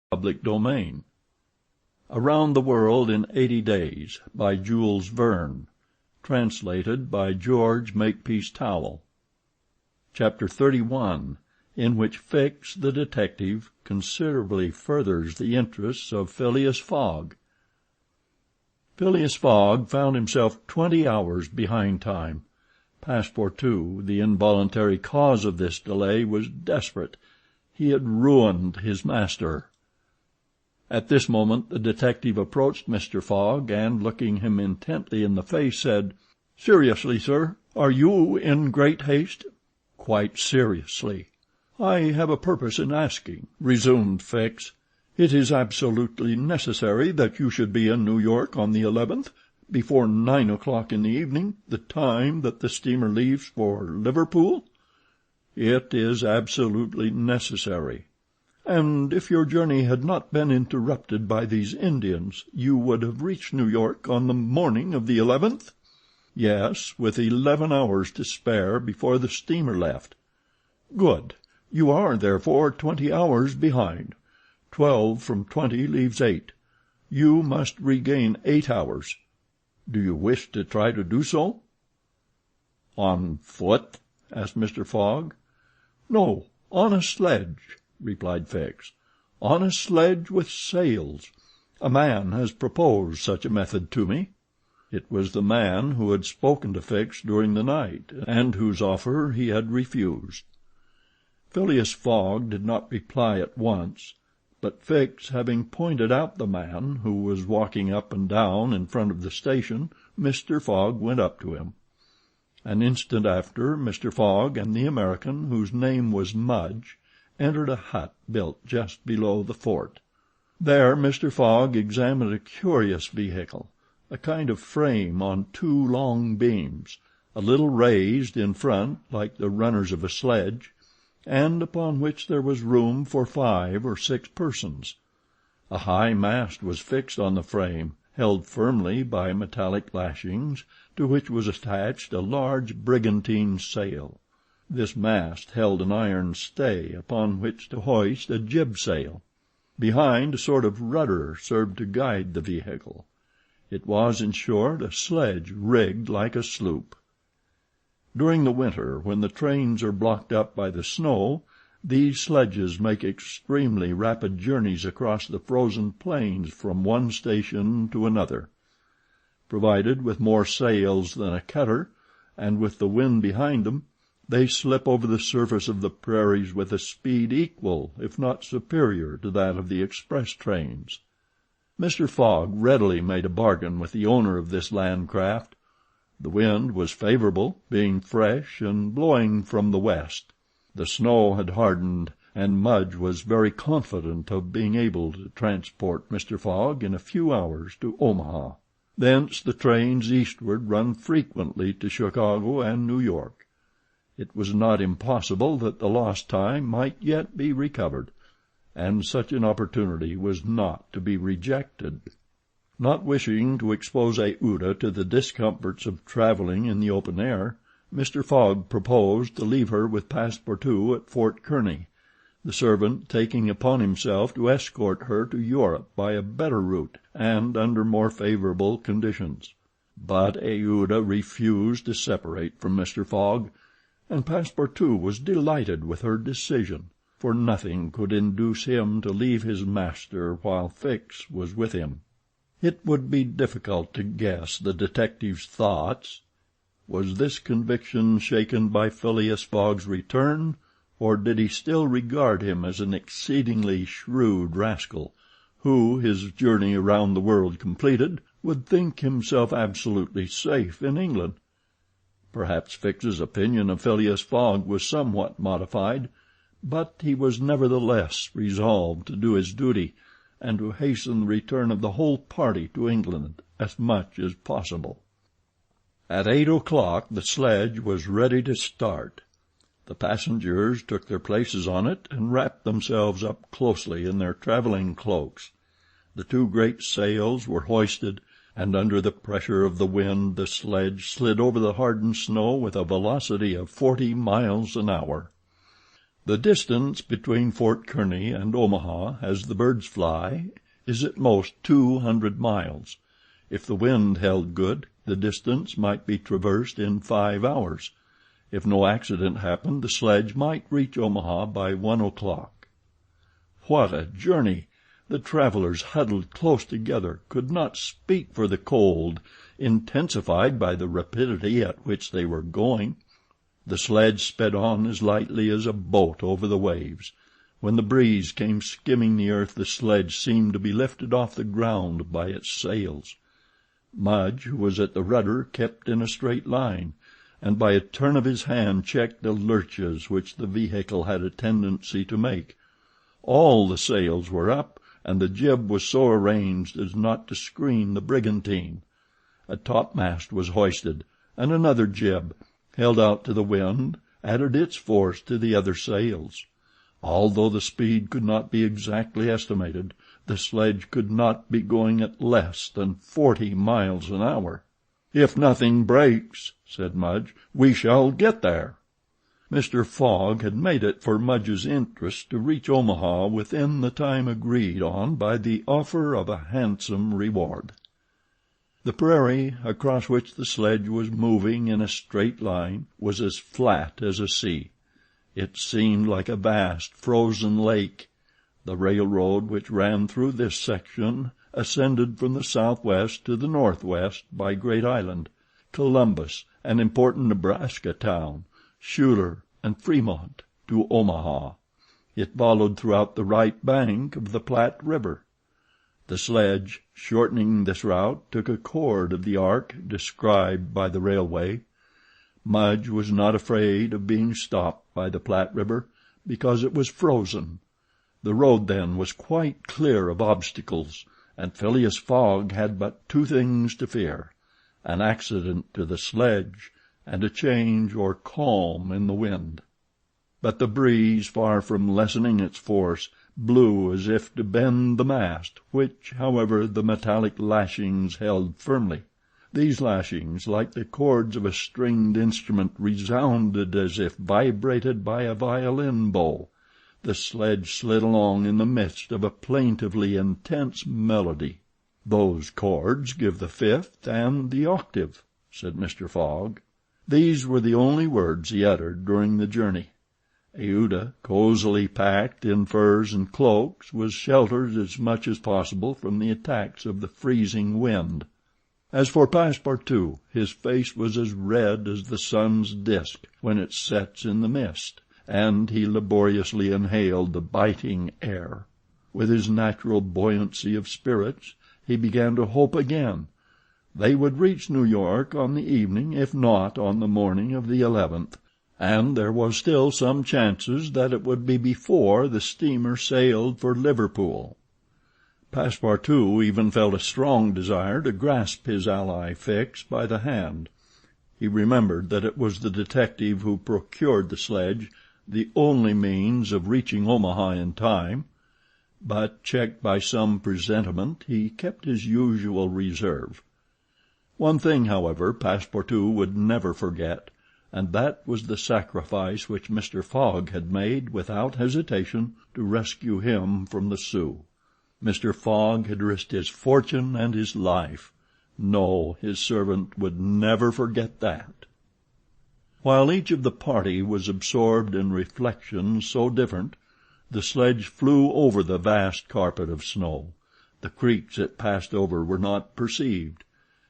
Public Domain. Around the World in 80 Days, by Jules Verne. Translated by George Makepeace Towell. Chapter 31, in which Fix, the detective, considerably furthers the interests of Phileas Fogg. Phileas Fogg found himself 20 hours behind time. Passepartout, the involuntary cause of this delay, was desperate. He had ruined his master. At this moment the detective approached Mr. Fogg, and, looking him intently in the face, said, "Seriously, sir, are you in great haste?" "Quite seriously." "I have a purpose in asking," resumed Fix. "It is absolutely necessary that you should be in New York on the 11th, before 9 o'clock in the evening, the time that the steamer leaves for Liverpool?" "It is absolutely necessary." "And if your journey had not been interrupted by these Indians, you would have reached New York on the morning of the 11th?" "Yes, with 11 hours to spare before the steamer left." "Good. You are, therefore, 20 hours behind. 12 from 20 leaves 8. You must regain 8 hours. Do you wish to try to do so?" "On foot?" asked Mr. Fogg. "No, on a sledge," replied Fix. "On a sledge with sails. A man has proposed such a method to me." It was the man who had spoken to Fix during the night, and whose offer he had refused. Phileas Fogg did not reply at once, but Fix having pointed out the man, who was walking up and down in front of the station, Mr. Fogg went up to him. An instant after, Mr. Fogg and the American, whose name was Mudge, entered a hut built just below the fort. There Mr. Fogg examined a curious vehicle, a kind of frame on 2 long beams, a little raised in front like the runners of a sledge, and upon which there was room for 5 or 6 persons. A high mast was fixed on the frame, held firmly by metallic lashings, to which was attached a large brigantine sail. This mast held an iron stay upon which to hoist a jib sail. Behind, a sort of rudder served to guide the vehicle. It was, in short, a sledge rigged like a sloop. During the winter, when the trains are blocked up by the snow, these sledges make extremely rapid journeys across the frozen plains from one station to another. Provided with more sails than a cutter, and with the wind behind them, they slip over the surface of the prairies with a speed equal, if not superior, to that of the express trains. Mr. Fogg readily made a bargain with the owner of this land craft. The wind was favorable, being fresh and blowing from the west. The snow had hardened, and Mudge was very confident of being able to transport Mr. Fogg in a few hours to Omaha. Thence the trains eastward run frequently to Chicago and New York. It was not impossible that the lost time might yet be recovered, and such an opportunity was not to be rejected. Not wishing to expose Aouda to the discomforts of traveling in the open air, Mr. Fogg proposed to leave her with Passepartout at Fort Kearny, the servant taking upon himself to escort her to Europe by a better route and under more favorable conditions. But Aouda refused to separate from Mr. Fogg, and Passepartout was delighted with her decision, for nothing could induce him to leave his master while Fix was with him. It would be difficult to guess the detective's thoughts. Was this conviction shaken by Phileas Fogg's return, or did he still regard him as an exceedingly shrewd rascal, who, his journey around the world completed, would think himself absolutely safe in England? Perhaps Fix's opinion of Phileas Fogg was somewhat modified, but he was nevertheless resolved to do his duty, and to hasten the return of the whole party to England as much as possible. At 8 o'clock the sledge was ready to start. The passengers took their places on it and wrapped themselves up closely in their traveling cloaks. The 2 great sails were hoisted, and under the pressure of the wind the sledge slid over the hardened snow with a velocity of 40 miles an hour. The distance between Fort Kearny and Omaha, as the birds fly, is at most 200 miles. If the wind held good, the distance might be traversed in 5 hours. If no accident happened, the sledge might reach Omaha by 1 o'clock. What a journey! The travelers, huddled close together, could not speak for the cold, intensified by the rapidity at which they were going. The sledge sped on as lightly as a boat over the waves. When the breeze came skimming the earth, the sledge seemed to be lifted off the ground by its sails. Mudge, who was at the rudder, kept in a straight line, and by a turn of his hand checked the lurches which the vehicle had a tendency to make. All the sails were up, and the jib was so arranged as not to screen the brigantine. A topmast was hoisted, and another jib, held out to the wind, added its force to the other sails. Although the speed could not be exactly estimated, the sledge could not be going at less than 40 miles an hour. "If nothing breaks," said Mudge, "we shall get there." Mr. Fogg had made it for Mudge's interest to reach Omaha within the time agreed on by the offer of a handsome reward. The prairie, across which the sledge was moving in a straight line, was as flat as a sea. It seemed like a vast, frozen lake. The railroad which ran through this section ascended from the southwest to the northwest by Great Island, Columbus, an important Nebraska town, Schuyler, and Fremont, to Omaha. It followed throughout the right bank of the Platte River. The sledge, shortening this route, took a chord of the arc described by the railway. Mudge was not afraid of being stopped by the Platte River, because it was frozen. The road then was quite clear of obstacles, and Phileas Fogg had but two things to fear: an accident to the sledge, and a change or calm in the wind. But the breeze, far from lessening its force, blew as if to bend the mast, which, however, the metallic lashings held firmly. These lashings, like the chords of a stringed instrument, resounded as if vibrated by a violin bow. The sledge slid along in the midst of a plaintively intense melody. "Those chords give the fifth and the octave," said Mr. Fogg. These were the only words he uttered during the journey. Aouda, cozily packed in furs and cloaks, was sheltered as much as possible from the attacks of the freezing wind. As for Passepartout, his face was as red as the sun's disk when it sets in the mist, and he laboriously inhaled the biting air. With his natural buoyancy of spirits, he began to hope again. They would reach New York on the evening, if not on the morning of the 11th. And there was still some chances that it would be before the steamer sailed for Liverpool. Passepartout even felt a strong desire to grasp his ally Fix by the hand. He remembered that it was the detective who procured the sledge, the only means of reaching Omaha in time, but, checked by some presentiment, he kept his usual reserve. One thing, however, Passepartout would never forget, and that was the sacrifice which Mr. Fogg had made without hesitation to rescue him from the Sioux. Mr. Fogg had risked his fortune and his life. No, his servant would never forget that. While each of the party was absorbed in reflections so different, the sledge flew over the vast carpet of snow. The creeks it passed over were not perceived.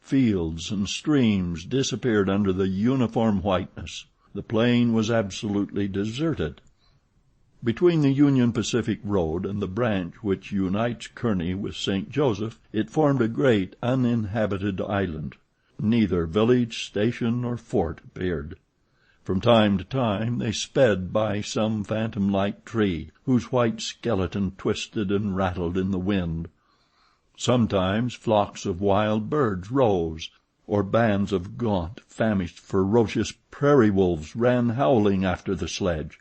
Fields and streams disappeared under the uniform whiteness. The plain was absolutely deserted. Between the Union Pacific Road and the branch which unites Kearny with St. Joseph, it formed a great uninhabited island. Neither village, station, nor fort appeared. From time to time they sped by some phantom-like tree, whose white skeleton twisted and rattled in the wind. Sometimes flocks of wild birds rose, or bands of gaunt, famished, ferocious prairie wolves ran howling after the sledge.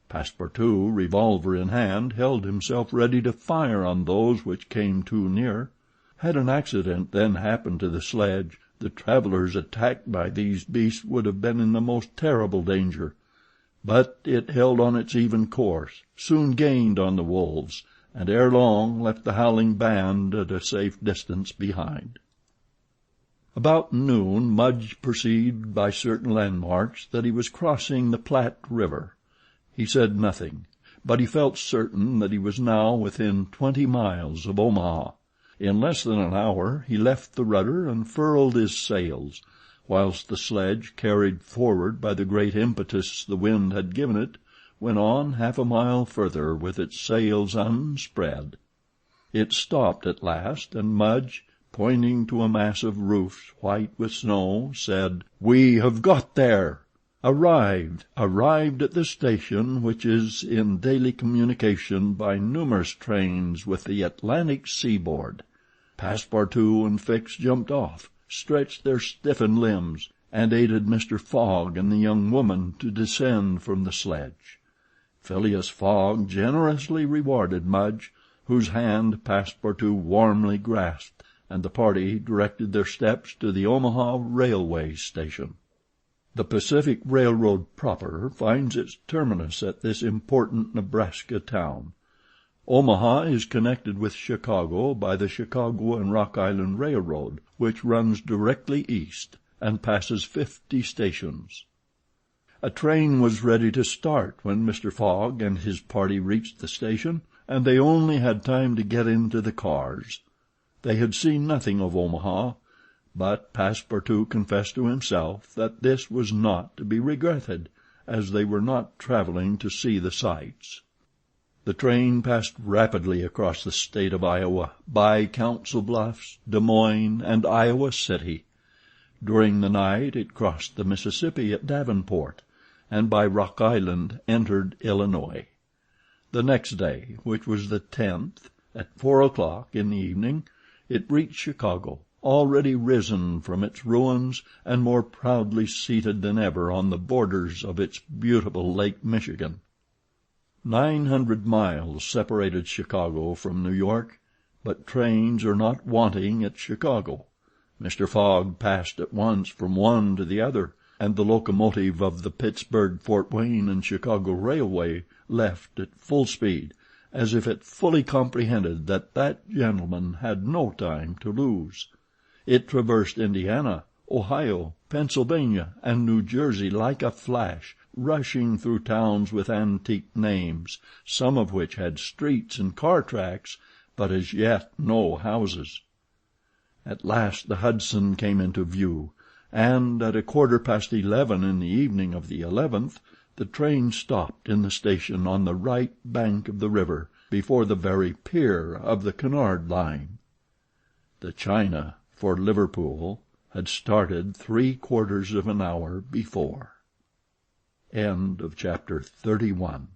Passepartout, revolver in hand, held himself ready to fire on those which came too near. Had an accident then happened to the sledge, the travelers attacked by these beasts would have been in the most terrible danger. But it held on its even course, soon gained on the wolves, and ere long left the howling band at a safe distance behind. About noon Mudge perceived by certain landmarks that he was crossing the Platte River. He said nothing, but he felt certain that he was now within 20 miles of Omaha. In less than an hour he left the rudder and furled his sails, whilst the sledge, carried forward by the great impetus the wind had given it, went on half a mile further with its sails unspread. It stopped at last, and Mudge, pointing to a mass of roofs white with snow, said, "We have got there! Arrived at the station, which is in daily communication by numerous trains with the Atlantic seaboard." Passepartout and Fix jumped off, stretched their stiffened limbs, and aided Mr. Fogg and the young woman to descend from the sledge. Phileas Fogg generously rewarded Mudge, whose hand Passepartout warmly grasped, and the party directed their steps to the Omaha railway station. The Pacific Railroad proper finds its terminus at this important Nebraska town. Omaha is connected with Chicago by the Chicago and Rock Island Railroad, which runs directly east and passes 50 stations. A train was ready to start when Mr. Fogg and his party reached the station, and they only had time to get into the cars. They had seen nothing of Omaha, but Passepartout confessed to himself that this was not to be regretted, as they were not traveling to see the sights. The train passed rapidly across the state of Iowa, by Council Bluffs, Des Moines, and Iowa City. During the night it crossed the Mississippi at Davenport, and by Rock Island entered Illinois. The next day, which was the 10th, at 4 o'clock in the evening, it reached Chicago, already risen from its ruins and more proudly seated than ever on the borders of its beautiful Lake Michigan. 900 miles separated Chicago from New York, but trains are not wanting at Chicago. Mr. Fogg passed at once from one to the other, and the locomotive of the Pittsburgh, Fort Wayne and Chicago Railway left at full speed, as if it fully comprehended that that gentleman had no time to lose. It traversed Indiana, Ohio, Pennsylvania, and New Jersey like a flash, rushing through towns with antique names, some of which had streets and car tracks, but as yet no houses. At last the Hudson came into view, and at 11:15 in the evening of the 11th the train stopped in the station on the right bank of the river, before the very pier of the Cunard line. The China for Liverpool had started 3/4 of an hour before. End of chapter 31.